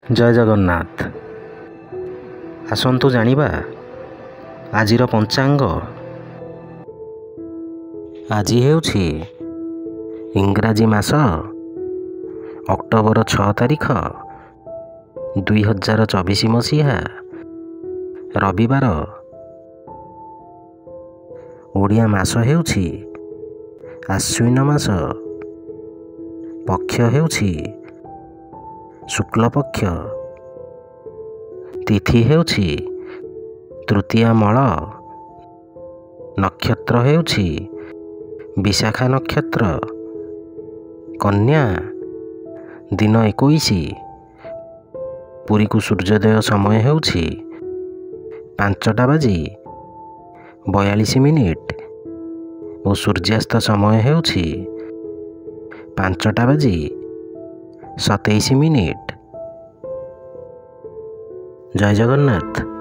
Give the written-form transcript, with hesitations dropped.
ଜୟ ଜଗନ୍ନାଥ। ଆସନ୍ତୁ ଜାଣିବା ଆଜିର ପଞ୍ଚାଙ୍ଗ। ଆଜି ହେଉଛି ଇଂରାଜୀ ମାସ ଅକ୍ଟୋବର 6 ତାରିଖ 2024 ମସିହା ରବିବାର। ଓଡ଼ିଆ ମାସ ହେଉଛି ଆଶ୍ୱିନ ମାସ। ପକ୍ଷ ହେଉଛି ଶୁକ୍ଲପକ୍ଷ। ତିଥି ହେଉଛି ତୃତୀୟା ମଳ। ନକ୍ଷତ୍ର ହେଉଛି ବିଶାଖା ନକ୍ଷତ୍ର। କନ୍ୟା। ଦିନ 21। ପୁରୀକୁ ସୂର୍ଯ୍ୟୋଦୟ ସମୟ ହେଉଛି 5:42 ଓ ସୂର୍ଯ୍ୟାସ୍ତ ସମୟ ହେଉଛି 5:27। ଜୟ ଜଗନ୍ନାଥ।